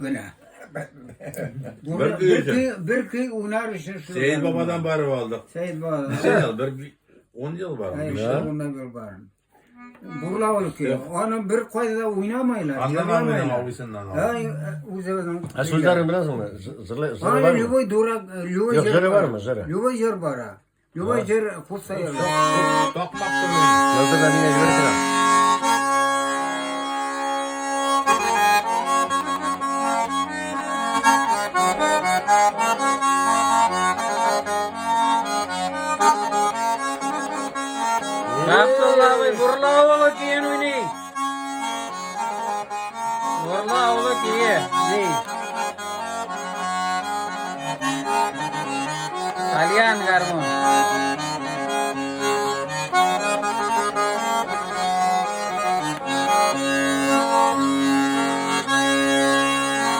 Böyle. Bir Bir köy unar işte şu. Seyit Baba'dan bari aldık. Seyit Baba'dan. Bir yıl, 10 yıl var. Hayır, işte bunda bir var. Burla oluyor. Onu bir koyda oynamayla. Anlamadım abi senden abi. Ha sözlerini biliyorsun mu? Zırlı var Hayır, mı? Lübey durak, Lübey Yok, zırı var mı, zırı? Lübey zır bara. Lübey zır kutsayır. Tokmak söylüyorum. Yazdı ben yine görürüm. Abdullah Bey burla oğlu kiyen oynayın. Burla oğlu kiye. Değil. Kalian karmo.